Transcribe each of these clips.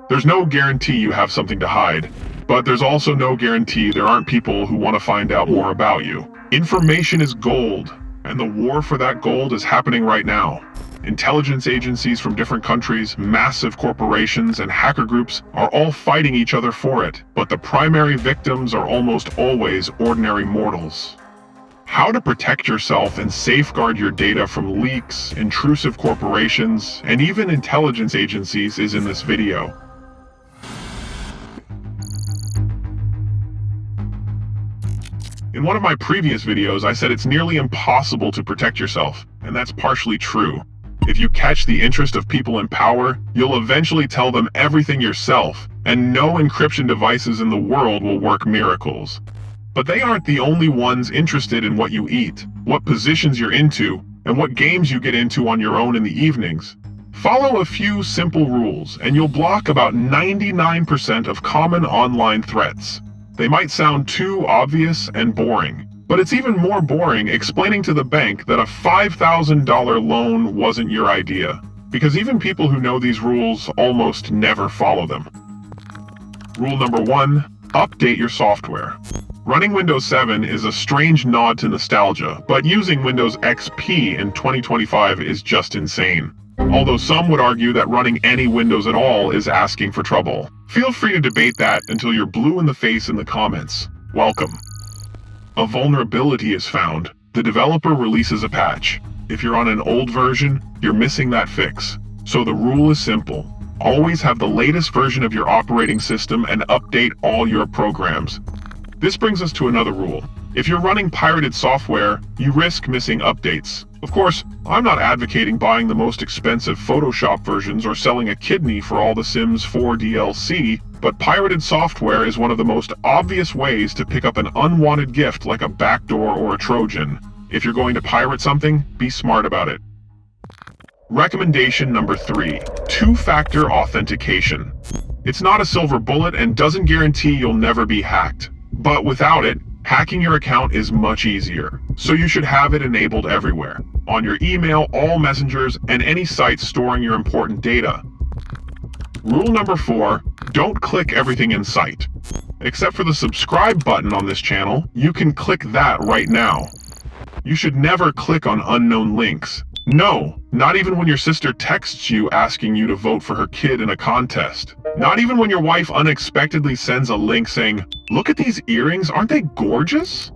There's no guarantee you have something to hide, but there's also no guarantee there aren't people who want to find out more about you. Information is gold, and the war for that gold is happening right now. Intelligence agencies from different countries, massive corporations, and hacker groups are all fighting each other for it, but the primary victims are almost always ordinary mortals. How to protect yourself and safeguard your data from leaks, intrusive corporations, and even intelligence agencies is in this video. In one of my previous videos, I said it's nearly impossible to protect yourself, and that's partially true. If you catch the interest of people in power, you'll eventually tell them everything yourself, and no encryption devices in the world will work miracles. But they aren't the only ones interested in what you eat, what positions you're into, and what games you get into on your own in the evenings. Follow a few simple rules, and you'll block about 99% of common online threats. They might sound too obvious and boring, but it's even more boring explaining to the bank that a $5,000 loan wasn't your idea, because even people who know these rules almost never follow them. Rule number 1, update your software. Running Windows 7 is a strange nod to nostalgia, but using Windows XP in 2025 is just insane. Although some would argue that running any Windows at all is asking for trouble. Feel free to debate that until you're blue in the face in the comments. Welcome. A vulnerability is found. The developer releases a patch. If you're on an old version, you're missing that fix. So the rule is simple. Always have the latest version of your operating system and update all your programs. This brings us to another rule. If you're running pirated software, you risk missing updates. Of course, I'm not advocating buying the most expensive Photoshop versions or selling a kidney for all the Sims 4 DLC, but pirated software is one of the most obvious ways to pick up an unwanted gift like a backdoor or a Trojan. If you're going to pirate something, be smart about it. Recommendation number 3, two-factor authentication. It's not a silver bullet and doesn't guarantee you'll never be hacked. But without it, hacking your account is much easier. So you should have it enabled everywhere. On your email, all messengers, and any sites storing your important data. Rule number 4, don't click everything in sight. Except for the subscribe button on this channel, you can click that right now. You should never click on unknown links. No, not even when your sister texts you asking you to vote for her kid in a contest. Not even when your wife unexpectedly sends a link saying, "Look at these earrings, aren't they gorgeous?"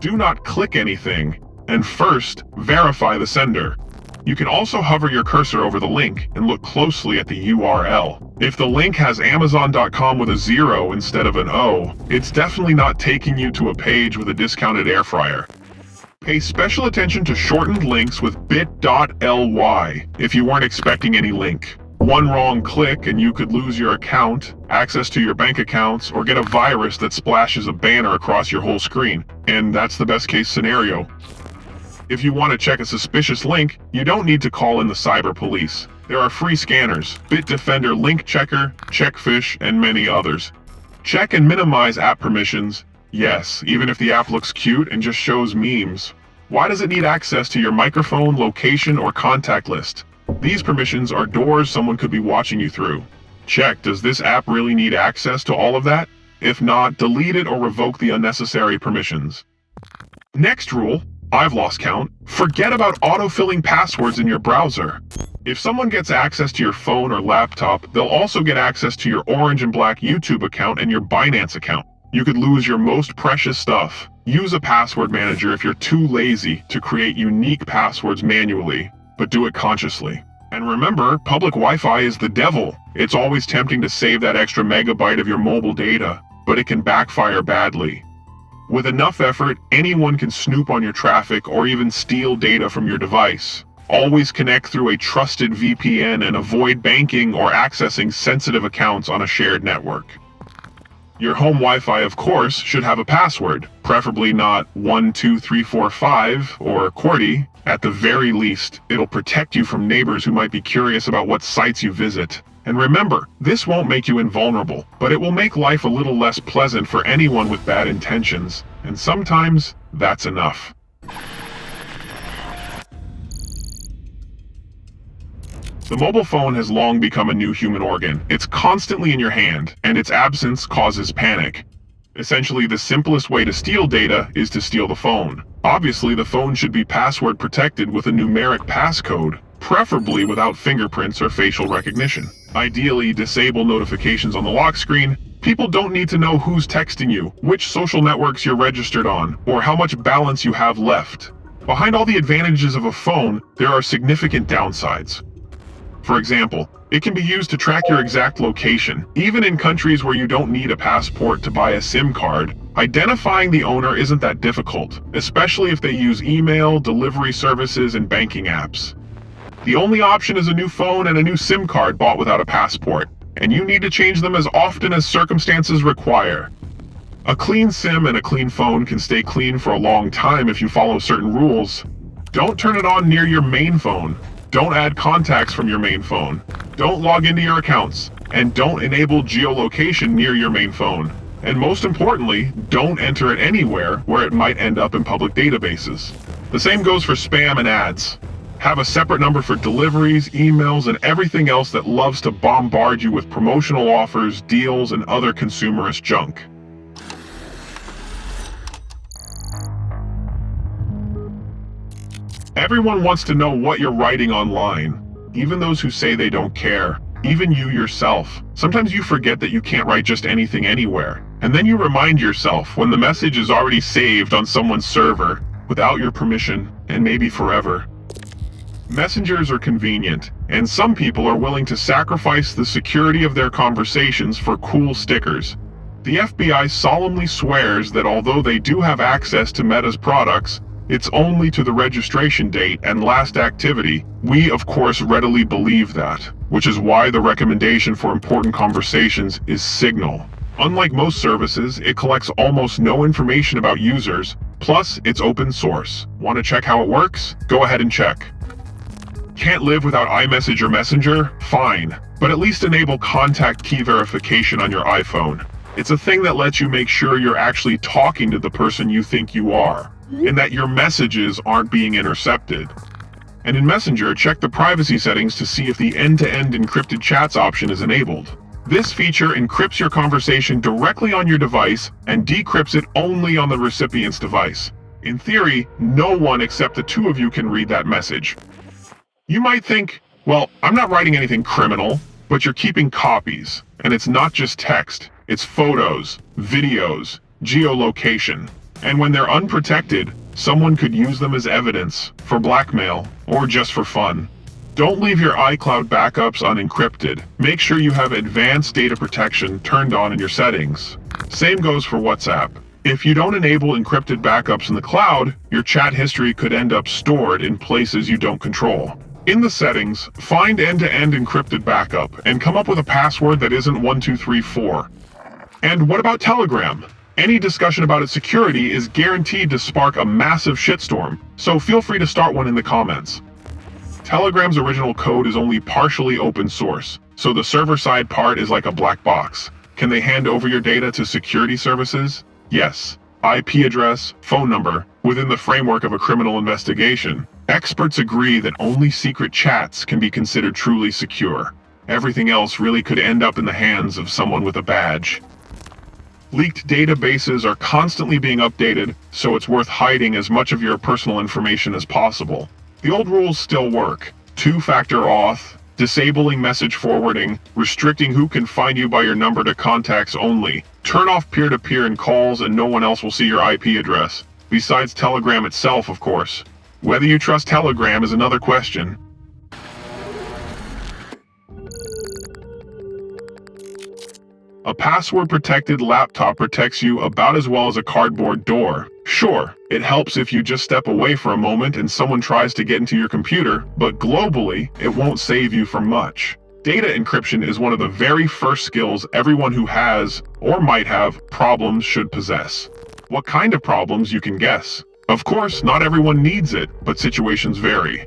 Do not click anything, and first, verify the sender. You can also hover your cursor over the link and look closely at the URL. If the link has Amazon.com with a 0 instead of an O, it's definitely not taking you to a page with a discounted air fryer. Pay special attention to shortened links with bit.ly if you weren't expecting any link. One wrong click and you could lose your account, access to your bank accounts, or get a virus that splashes a banner across your whole screen. And that's the best case scenario. If you want to check a suspicious link, you don't need to call in the cyber police. There are free scanners, Bitdefender Link Checker, Checkfish, and many others. Check and minimize app permissions. Yes, even if the app looks cute and just shows memes. Why does it need access to your microphone, location, or contact list? These permissions are doors someone could be watching you through. Check, does this app really need access to all of that? If not, delete it or revoke the unnecessary permissions. Next rule, I've lost count, forget about autofilling passwords in your browser. If someone gets access to your phone or laptop, they'll also get access to your orange and black YouTube account and your Binance account. You could lose your most precious stuff. Use a password manager if you're too lazy to create unique passwords manually, but do it consciously. And remember, public Wi-Fi is the devil. It's always tempting to save that extra megabyte of your mobile data, but it can backfire badly. With enough effort, anyone can snoop on your traffic or even steal data from your device. Always connect through a trusted VPN and avoid banking or accessing sensitive accounts on a shared network. Your home Wi-Fi, of course, should have a password, preferably not 12345 or QWERTY. At the very least, it'll protect you from neighbors who might be curious about what sites you visit. And remember, this won't make you invulnerable, but it will make life a little less pleasant for anyone with bad intentions. And sometimes, that's enough. The mobile phone has long become a new human organ. It's constantly in your hand, and its absence causes panic. Essentially, the simplest way to steal data is to steal the phone. Obviously, the phone should be password protected with a numeric passcode, preferably without fingerprints or facial recognition. Ideally, disable notifications on the lock screen. People don't need to know who's texting you, which social networks you're registered on, or how much balance you have left. Behind all the advantages of a phone, there are significant downsides. For example, it can be used to track your exact location. Even in countries where you don't need a passport to buy a SIM card, identifying the owner isn't that difficult, especially if they use email, delivery services, and banking apps. The only option is a new phone and a new SIM card bought without a passport, and you need to change them as often as circumstances require. A clean SIM and a clean phone can stay clean for a long time if you follow certain rules. Don't turn it on near your main phone. Don't add contacts from your main phone. Don't log into your accounts. And don't enable geolocation near your main phone. And most importantly, don't enter it anywhere where it might end up in public databases. The same goes for spam and ads. Have a separate number for deliveries, emails, and everything else that loves to bombard you with promotional offers, deals, and other consumerist junk. Everyone wants to know what you're writing online, even those who say they don't care, even you yourself. Sometimes you forget that you can't write just anything anywhere, and then you remind yourself when the message is already saved on someone's server, without your permission, and maybe forever. Messengers are convenient, and some people are willing to sacrifice the security of their conversations for cool stickers. The FBI solemnly swears that although they do have access to Meta's products, it's only to the registration date and last activity. We, of course, readily believe that, which is why the recommendation for important conversations is Signal. Unlike most services, it collects almost no information about users, plus it's open source. Want to check how it works? Go ahead and check. Can't live without iMessage or Messenger? Fine, but at least enable contact key verification on your iPhone. It's a thing that lets you make sure you're actually talking to the person you think you are, and that your messages aren't being intercepted. And in Messenger, check the privacy settings to see if the end-to-end encrypted chats option is enabled. This feature encrypts your conversation directly on your device and decrypts it only on the recipient's device. In theory, no one except the two of you can read that message. You might think, well, I'm not writing anything criminal, but you're keeping copies. And it's not just text, it's photos, videos, geolocation. And when they're unprotected, someone could use them as evidence, for blackmail, or just for fun. Don't leave your iCloud backups unencrypted. Make sure you have advanced data protection turned on in your settings. Same goes for WhatsApp. If you don't enable encrypted backups in the cloud, your chat history could end up stored in places you don't control. In the settings, find end-to-end encrypted backup and come up with a password that isn't 1234. And what about Telegram? Any discussion about its security is guaranteed to spark a massive shitstorm, so feel free to start one in the comments. Telegram's original code is only partially open source, so the server-side part is like a black box. Can they hand over your data to security services? Yes. IP address, phone number, within the framework of a criminal investigation. Experts agree that only secret chats can be considered truly secure. Everything else really could end up in the hands of someone with a badge. Leaked databases are constantly being updated, so it's worth hiding as much of your personal information as possible. The old rules still work. Two-factor auth, disabling message forwarding, restricting who can find you by your number to contacts only. Turn off peer-to-peer in calls and no one else will see your IP address. Besides Telegram itself, of course. Whether you trust Telegram is another question. A password-protected laptop protects you about as well as a cardboard door. Sure, it helps if you just step away for a moment and someone tries to get into your computer, but globally, it won't save you from much. Data encryption is one of the very first skills everyone who has, or might have, problems should possess. What kind of problems you can guess. Of course, not everyone needs it, but situations vary.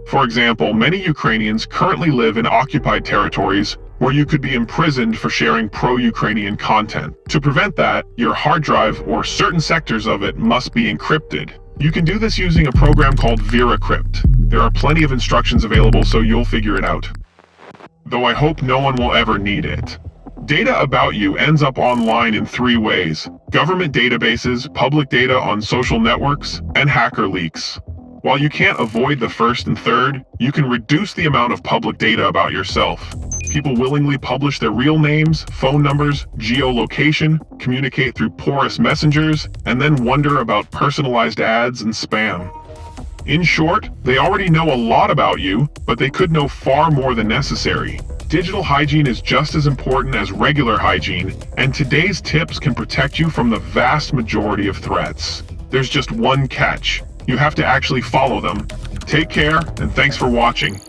For example, many Ukrainians currently live in occupied territories where you could be imprisoned for sharing pro-Ukrainian content. To prevent that, your hard drive or certain sectors of it must be encrypted. You can do this using a program called VeraCrypt. There are plenty of instructions available, so you'll figure it out. Though I hope no one will ever need it. Data about you ends up online in 3 ways: government databases, public data on social networks, and hacker leaks. While you can't avoid the first and third, you can reduce the amount of public data about yourself. People willingly publish their real names, phone numbers, geolocation, communicate through porous messengers, and then wonder about personalized ads and spam. In short, they already know a lot about you, but they could know far more than necessary. Digital hygiene is just as important as regular hygiene, and today's tips can protect you from the vast majority of threats. There's just one catch. You have to actually follow them. Take care, and thanks for watching.